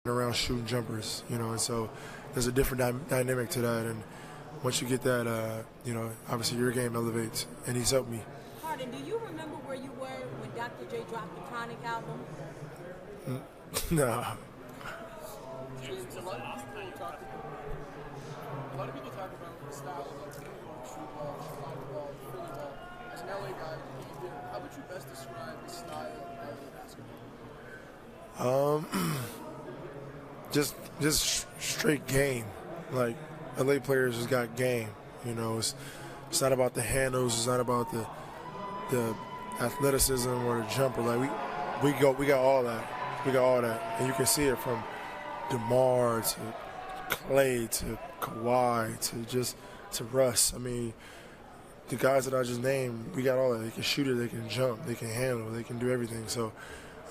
around shooting jumpers, and so there's a different dynamic to that. And once you get that, obviously your game elevates, and he's helped me. Harden, do you remember where you were when Dr. J dropped the Chronic album? No. James, a lot of people talk about the style of like shoot ball, fly the ball, Philly ball. As an LA guy, how would you best describe the style of LA basketball? Just straight game. Like LA players just got game. It's not about the handles. It's not about the athleticism or the jumper. Like we got all that. We got all that, and you can see it from DeMar to Clay to Kawhi to Russ. I mean, the guys that I just named, we got all that. They can shoot it, they can jump, they can handle, they can do everything. So,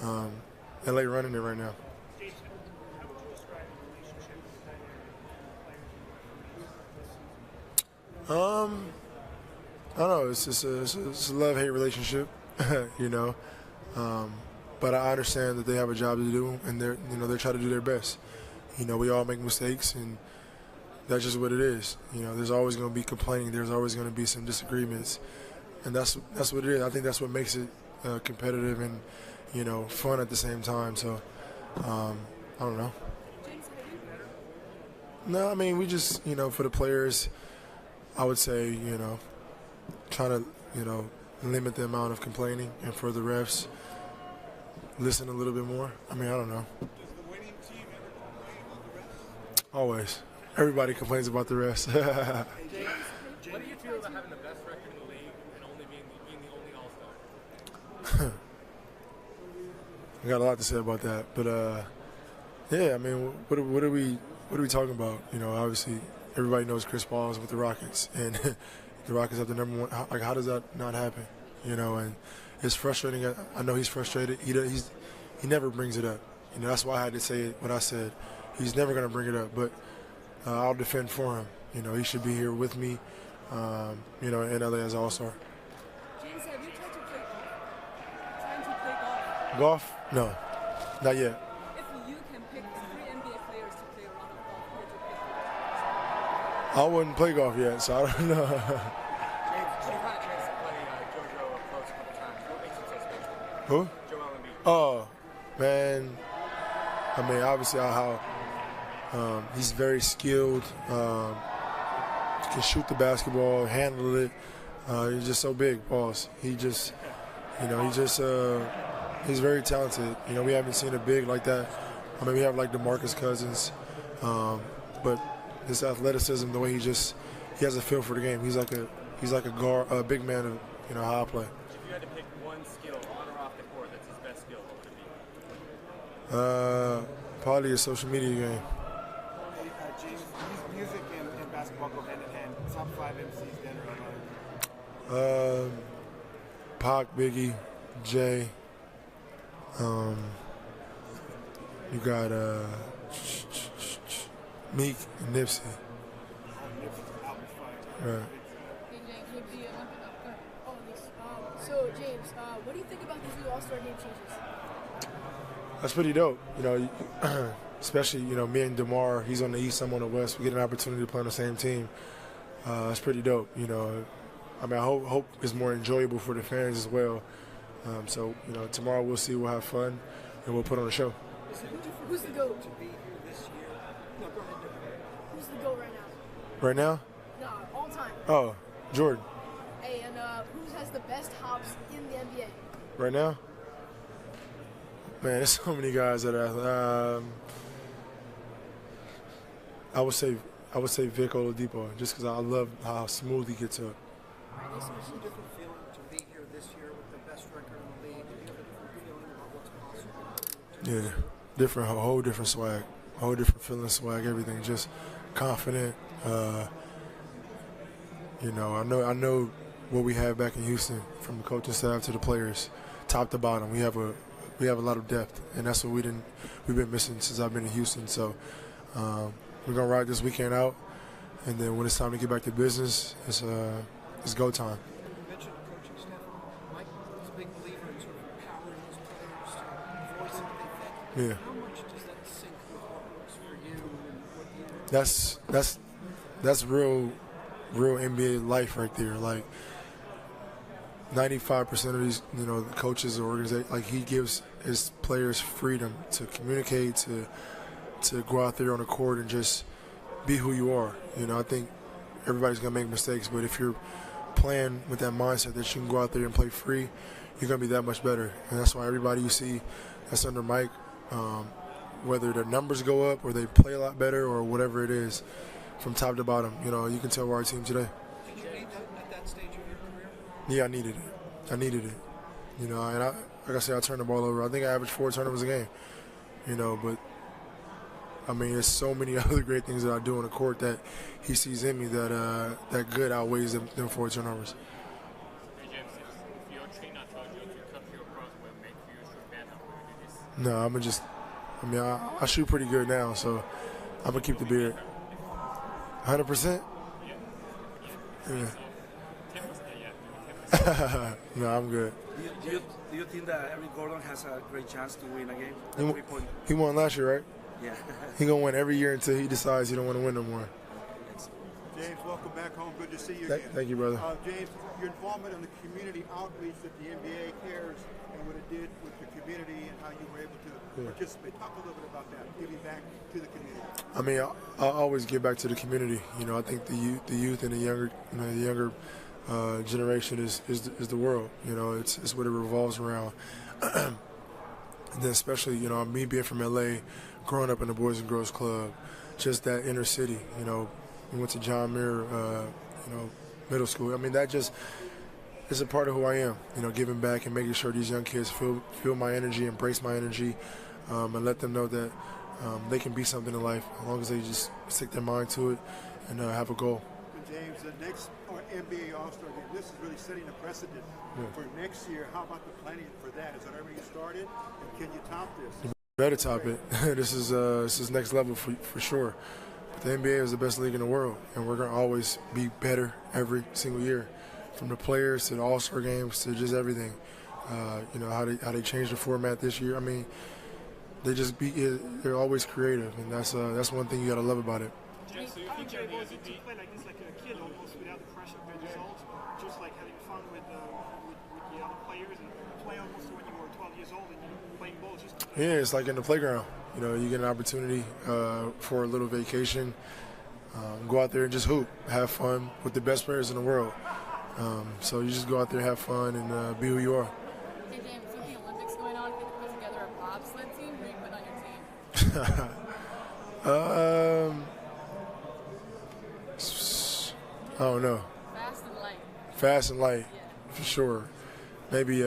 LA running it right now. Jason, how would you describe the relationship I don't know. It's just it's a love-hate relationship, But I understand that they have a job to do, and they're trying to do their best. We all make mistakes, and that's just what it is. There's always going to be complaining. There's always going to be some disagreements, and that's what it is. I think that's what makes it competitive and fun at the same time. So I don't know. No, I mean we just for the players, I would say trying to limit the amount of complaining, and for the refs, listen a little bit more. I mean, I don't know. Does the winning team ever complain about the refs? Always. Everybody complains about the refs. What do you feel about having the best record in the league and only being the only All-Star? I got a lot to say about that, but yeah. I mean, what are we talking about? Obviously, everybody knows Chris Paul is with the Rockets, and the Rockets have the number one. Like, how does that not happen? And it's frustrating. I know he's frustrated. He never brings it up. That's why I had to say what I said. He's never going to bring it up, but I'll defend for him. He should be here with me, in LA as an All-Star. James, have you tried to play golf? Trying to play golf? Golf? No, not yet. If you can pick 3 NBA players to play a round of golf, who would you pick? I wouldn't play golf yet, so I don't know. James, you've had a chance to play JoJo up close a couple times. What makes him so special? Who? Joel Embiid. Oh, man. I mean, obviously how he's very skilled, can shoot the basketball, handle it. He's just so big, boss. He's very talented. We haven't seen a big like that. I mean, we have like DeMarcus Cousins, but his athleticism, the way he has a feel for the game. He's like a guard, a big man of how I play. If you had to pick one skill on or off the court that's his best skill, what would it be? Probably a social media game. Hey, James, music and basketball go hand in hand. Top 5 MCs, then or alone? Pac, Biggie, Jay. You got Meek and Nipsey. Right. So, James, what do you think about these new All-Star game changes? That's pretty dope. Especially, me and DeMar, he's on the East, I'm on the West. We get an opportunity to play on the same team. That's pretty dope, I mean, I hope it's more enjoyable for the fans as well. So, tomorrow we'll see, we'll have fun, and we'll put on a show. Who's the GOAT? Who's the GOAT right now? Right now? No, all time. Oh, Jordan. Hey, and who has the best hops in the NBA? Right now? Man, there's so many guys that are. I would say Vic Oladipo, just because I love how smooth he gets up. It's a different feeling to be here this year with the best record in the league. Do you have a different feeling about what's possible? Yeah, different, a whole different swag, a whole different feeling, swag, everything. Just confident. I know what we have back in Houston, from the coaching staff to the players, top to bottom. We have a lot of depth, and that's what we've been missing since I've been in Houston. So we're gonna ride this weekend out, and then when it's time to get back to business, it's go time. You mentioned the coaching staff. Mike is a big believer in sort of empowering his players to voice what they think. Yeah. How much does that sink with that's real NBA life right there. Like 95% of these, the coaches or organization, like he gives his players freedom to communicate, to go out there on the court and just be who you are. I think everybody's gonna make mistakes, but if you're playing with that mindset that you can go out there and play free, you're gonna be that much better. And that's why everybody you see that's under Mike, whether their numbers go up or they play a lot better or whatever it is, from top to bottom, you can tell we're our team today. Did you need that at that stage of your career? Yeah, I needed it. And like I said, I turned the ball over. I think I averaged 4 turnovers a game. But I mean, there's so many other great things that I do on the court that he sees in me that good outweighs them 4 turnovers. Hey James, if your trainer told you to cut your cross will make you shoot better, will you do this? No, I shoot pretty good now, so I'm gonna keep the beard. 100%? Yeah. No, I'm good. Do you think that Eric Gordon has a great chance to win a game? He won last year, right? Yeah. He gonna win every year until he decides he don't want to win no more. James, welcome back home. Good to see you again. Thank you, brother. James, your involvement in the community outreach that the NBA cares and what it did with the community and how you were able to participate. Talk a little bit about that, giving back to the community. I mean, I always give back to the community. I think the youth and the younger generation is the world. It's what it revolves around. And then especially, me being from LA, growing up in the Boys and Girls Club, just that inner city. We went to John Muir, middle school. I mean, that just is a part of who I am. Giving back and making sure these young kids feel my energy, embrace my energy, and let them know that they can be something in life as long as they just stick their mind to it and have a goal. And James, the next NBA All-Star game, this is really setting a precedent for next year. How about the planning for that? Is that already started? And can you top this? Better top it. This is next level for sure. But the NBA is the best league in the world, and we're gonna always be better every single year, from the players to the All-Star games to just everything. How they changed the format this year. I mean, they're always creative, and that's one thing you gotta love about it. How enjoyable is it to play like this, like a kid almost, without the pressure of the results, just like having fun with the other players and play almost when you were 12 years old and you're playing ball just. Yeah, it's like in the playground. You get an opportunity for a little vacation, go out there and just hoop, have fun with the best players in the world. So you just go out there, have fun, and be who you are. Hey James, with the Olympics going on, can you put together a bobsled team? Who you put on your team? I don't know. Fast and light. Fast and light, Yeah. for sure. Maybe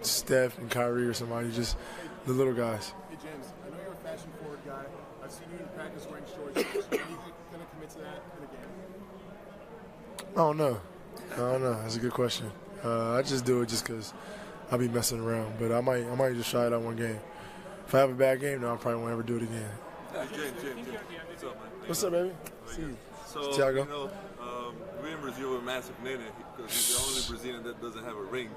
Steph and Kyrie or somebody, just the little guys. Hey James, I know you're a fashion forward guy. I've seen you in practice wearing shorts. Are you going to commit to that in the game? I don't know. That's a good question. I just do it just because I'll be messing around. But I might just try it out one game. If I have a bad game, then I probably won't ever do it again. James. What's up, man? What's up, baby? See you. So, Thiago. we in Brazil were massive nene because he's the only Brazilian that doesn't have a ring.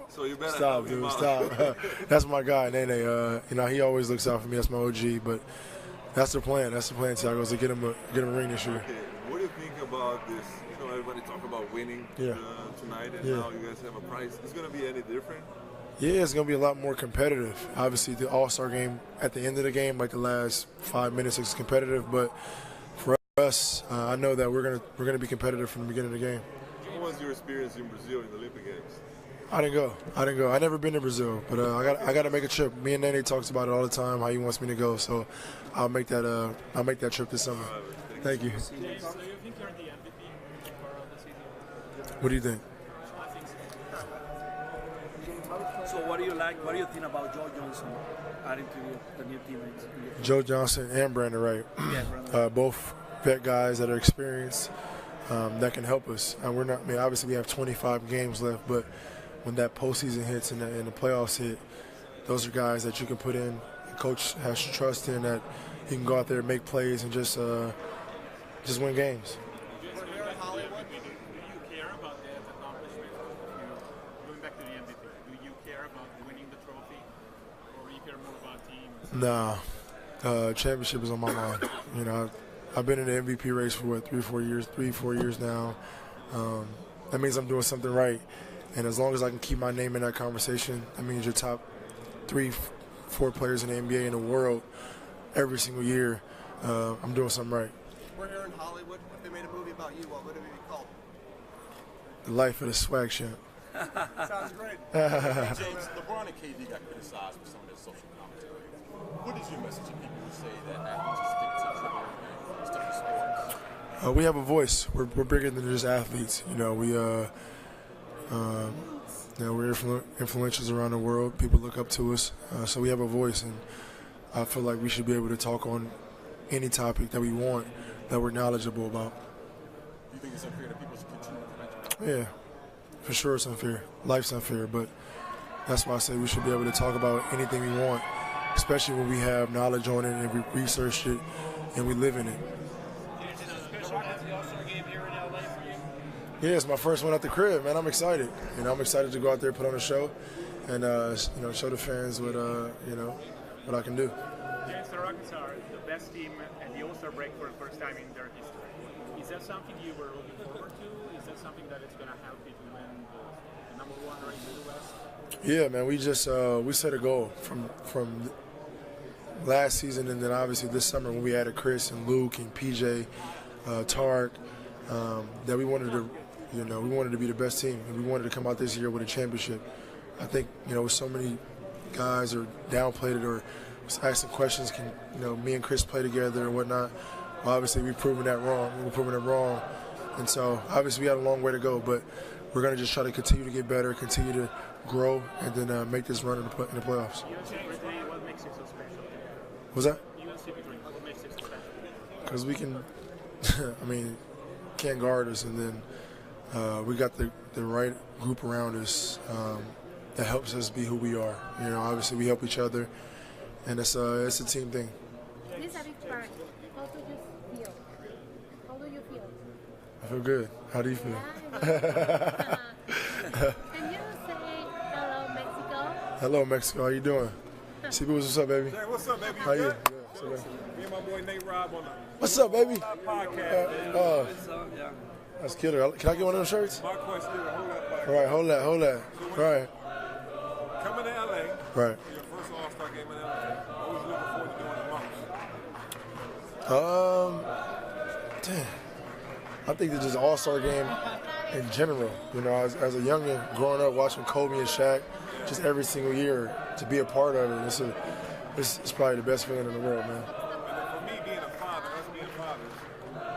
So you better Stop, help him dude. out. Stop. That's my guy, Nene. He always looks out for me. That's my OG. But that's the plan. Thiago, is to get him a ring this year. Okay. What do you think about this? Everybody talk about winning tonight, and now you guys have a prize. Is it going to be any different? Yeah, it's going to be a lot more competitive. Obviously, the All-Star game, at the end of the game, like the last 5 minutes, is competitive. But for us, I know that we're gonna be competitive from the beginning of the game. What was your experience in Brazil in the Olympic Games? I didn't go. I never been to Brazil, but I got to make a trip. Me and Nene talks about it all the time, how he wants me to go. So I'll make that trip this summer. Right, Thank you. So you think you're the MVP for the season? What do you think? So what do you think about Joe Johnson adding to the new teammates? Joe Johnson and Brandon Wright, Yeah, Brandon. both vet guys that are experienced, that can help us. And we're not. I mean, obviously we have 25 games left, but when that postseason hits and the playoffs hit, those are guys that you can put in. The coach has trust in that he can go out there and make plays and just win games. Hollywood, do you care about that accomplishment of you going back to the MVP? Do you care about winning the trophy, or you care more about teams? Nah, championship is on my mind. I've been in the MVP race for what, 3-4 years now. That means I'm doing something right. And as long as I can keep my name in that conversation, that means you're top 3-4 players in the NBA in the world every single year. I'm doing something right. We're here in Hollywood. If they made a movie about you, what would it be called? The life of the swag champ. Sounds great. James, LeBron and KD got criticized for some of their social commentary. What is your message to people who say that athletes should stick to trivial things, stick to sports? We have a voice. We're bigger than just athletes. You know, we're influentials around the world. People look up to us, so we have a voice, and I feel like we should be able to talk on any topic that we want, that we're knowledgeable about. Do you think it's unfair that people should continue to mention? Yeah, for sure it's unfair. Life's unfair, but that's why I say we should be able to talk about anything we want, especially when we have knowledge on it and we researched it and we live in it. Yeah, it's my first one at the crib, man. I'm excited. You know, I'm excited to go out there, put on a show, and show the fans what what I can do. James, the Rockets are the best team at the All-Star break for the first time in their history. Is that something you were looking forward to? Is that something that is going to help you to win the number one race in the West? Yeah, man. We just we set a goal from last season, and then obviously this summer when we added Chris and Luke and PJ, Tarek, that we wanted to be the best team, and we wanted to come out this year with a championship. I think with so many guys are downplayed it or was asking questions, can me and Chris play together and whatnot. Well, obviously we've proven that wrong. We've proven it wrong, and so obviously we have a long way to go. But we're gonna just try to continue to get better, continue to grow, and then make this run in the playoffs. What makes it so special? What's that? What makes it so special? Because we can, can't guard us, and then we got the right group around us that helps us be who we are. Obviously we help each other, and it's a team thing. This is a big part. How do you feel? How do you feel? I feel good. How do you feel? Can you say hello, Mexico? Hello, Mexico. How you doing? CB, what's up, baby? Hey, what's up, baby? How you? Good? Yeah, what's up, baby? Me and my boy Nate Robb on the What's up, baby? podcast. That's killer. Can I get one of those shirts? My question is, All right, hold that. All right. Coming to LA. Right. For your first All-Star game in LA. What was you looking forward to doing the most? Damn. I think it's just All-Star game in general. As a youngin, growing up watching Kobe and Shaq, just every single year to be a part of it. It's probably the best feeling in the world, man. And for me, being a father, us being fathers,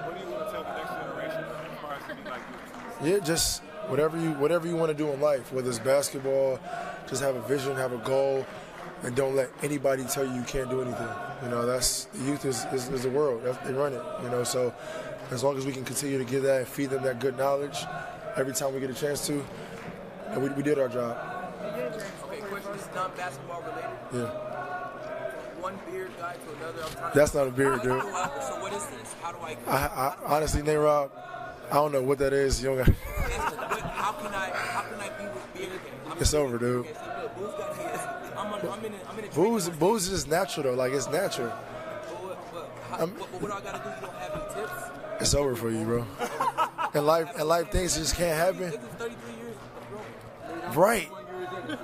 what do you want to tell the next generation as far as to be like you? Yeah, just whatever you want to do in life, whether it's basketball, just have a vision, have a goal, and don't let anybody tell you can't do anything. That's the youth is the world. They run it. So as long as we can continue to give that and feed them that good knowledge every time we get a chance to, and we did our job. Okay, question is non-basketball related. Yeah. One beard guy to another. I'm trying That's not a beard, dude. So what is this? How do I honestly, Nate Robb, I don't know what that is. You don't got. How can I be with beard? It's over, dude. Okay, so Boo's got his. I'm in a Booze is natural though. Like it's natural. But what do I gotta do? You don't have any tips? It's over for you, bro. And life things just can't happen. This is 33 years, bro. Right.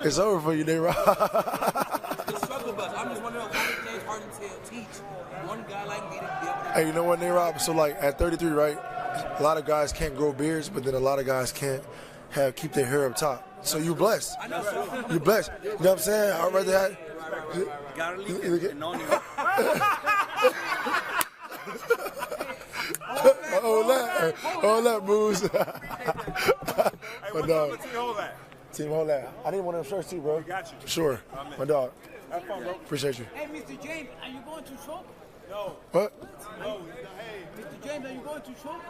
It's over for you, Nate Robb. The struggle bus. I'm just wondering why did James Harden teach one guy like me to be able to. Hey, you know what, Nate Robb? So like at 33, right? A lot of guys can't grow beards, but then a lot of guys can't keep their hair up top. So you're blessed. You're blessed. You know what I'm saying? I'd rather have. Garlic and onion. Hold that, Booze. My dog. Team hold that. I need one of them shirts too, bro. Got you. Sure. My dog. Have fun, bro. Appreciate you. Hey, Mr. James, are you going to choke? No. What? No. Hey, Mr. James, are you going to choke?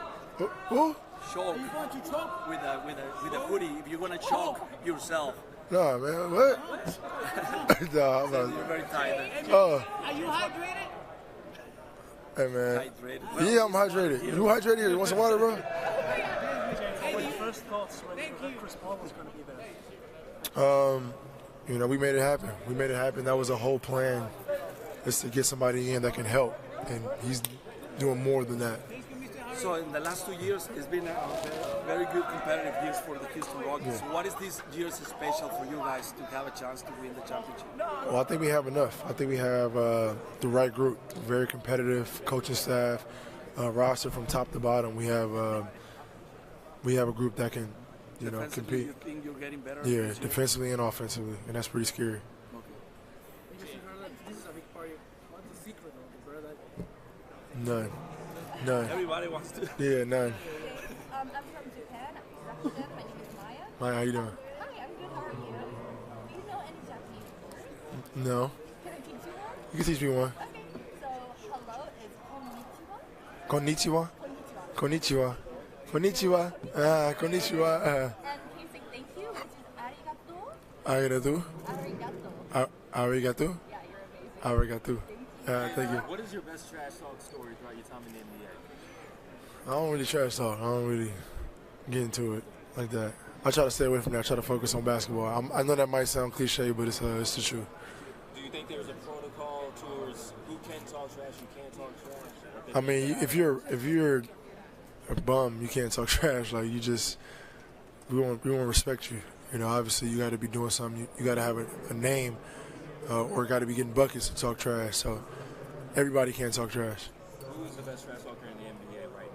Who? Choke. Are you going to choke? With a hoodie. If you're gonna choke yourself. Nah, man. What? Nah, I'm not. You're very tired. Are you hydrated? Hey, man. Hydrated. Yeah, I'm hydrated. You hydrated here? You want some water, bro? What your first thoughts when Chris Paul was going to be there? We made it happen. That was a whole plan, is to get somebody in that can help. And doing more than that. So in the last 2 years, it's been a very good competitive years for the Houston Rockets. Yeah. So what is this year special for you guys to have a chance to win the championship? Well, I think we have enough. I think we have the right group, very competitive coaching staff, roster from top to bottom. We have a group that can, compete. You think you're getting better? Yeah, defensively and offensively, and that's pretty scary. This is a big party. What's the secret of the brother? None. Everybody wants to. Yeah, none. I'm from Japan. My name is Maya. Maya, how you doing? Hi, I'm good. How are you? Do you know any Japanese words? No. Can I teach you one? You can teach me one. Okay. So hello is konnichiwa. Konnichiwa. Konnichiwa. Konnichiwa. And can you say thank you, which is Arigato. arigato? Arigato. Arigato. Yeah, you're amazing. Arigato. Thank you. What is your best trash talk story throughout your time in the NBA? I don't really trash talk. I don't really get into it like that. I try to stay away from that. I try to focus on basketball. I know that might sound cliche, but it's the truth. Do you think there's a protocol towards who can talk trash, who can't talk trash? I mean, if you're a bum, you can't talk trash. Like we won't respect you. Obviously you got to be doing something. You got to have a name, or got to be getting buckets to talk trash. So everybody can't talk trash. Who is the best trash talker in the NBA right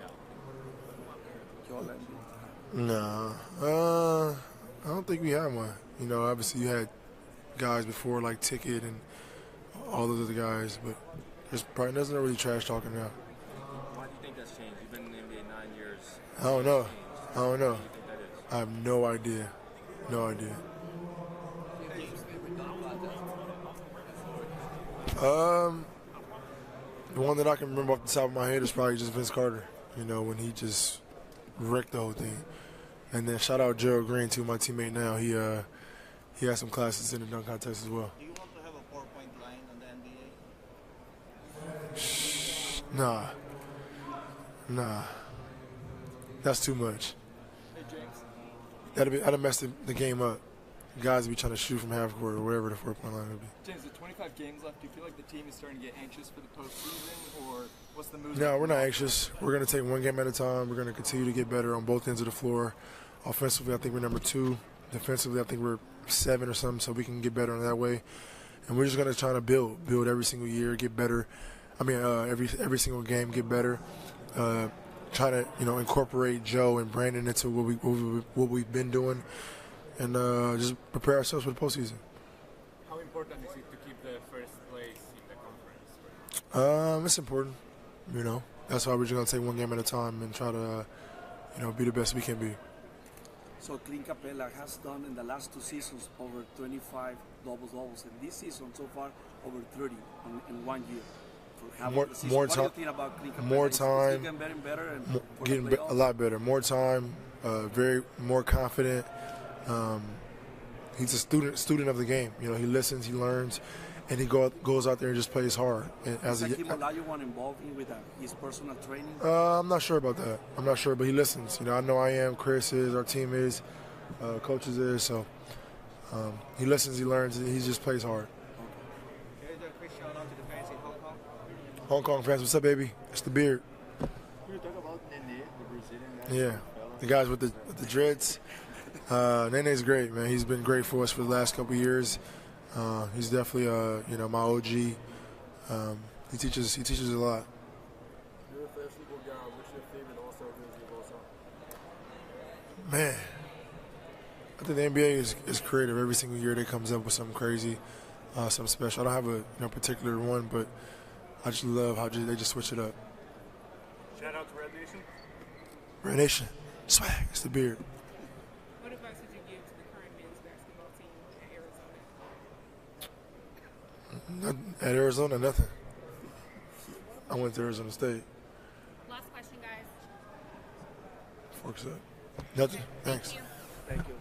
No, now? I don't think we have one. Obviously you had guys before like Ticket and all those other guys, but there's no really trash talking now. Why do you think that's changed? You've been in the NBA 9 years. I don't know. What do you think that is? I have no idea. No idea. The one that I can remember off the top of my head is probably just Vince Carter. When he just wrecked the whole thing. And then shout out Gerald Green too, my teammate now. He has some classes in the dunk contest as well. Do you want to have a 4-point line on the NBA? Nah. That's too much. Hey, James. That'd mess the game up. Guys be trying to shoot from half court or wherever the 4-point line would be. James, with 25 games left, do you feel like the team is starting to get anxious for the postseason, or what's the move? No, we're not anxious. We're going to take one game at a time. We're going to continue to get better on both ends of the floor. Offensively, I think we're number 2. Defensively, I think we're 7 or something, so we can get better in that way. And we're just going to try to build every single year, get better. I mean, every single game, get better. Try to incorporate Joe and Brandon into what we've been doing, and just prepare ourselves for the postseason. How important is it to keep the first place in the conference? It's important. That's why we're just gonna take one game at a time and try to be the best we can be. So Clint Capella has done in the last 2 seasons over 25 doubles, and this season so far over 30 in 1 year. More time, getting a lot better. More time, more confident. He's a student of the game. He listens, he learns, and he goes out there and just plays hard. And is Hakeem Olajuwon involved in with his personal training? I'm not sure about that. I'm not sure, but he listens. I know I am. Chris is. Our team is. Coaches is. So he listens, he learns, and he just plays hard. Hong Kong fans, what's up, baby? It's the beard. Can you talk about Nene, the Brazilian guy? Yeah, the guys with the dreads. Nene's great, man. He's been great for us for the last couple of years. He's definitely my OG. He teaches a lot. You're a basketball guy. What's your favorite All-Star jersey of all time? Man, I think the NBA is creative. Every single year they comes up with something crazy, something special. I don't have a particular one, but I just love how they just switch it up. Shout out to Red Nation. Red Nation, swag. It's the beard. What advice would you give to the current men's basketball team at Arizona? At Arizona, nothing. I went to Arizona State. Last question, guys. Forks up. Nothing. Thanks. Thank you.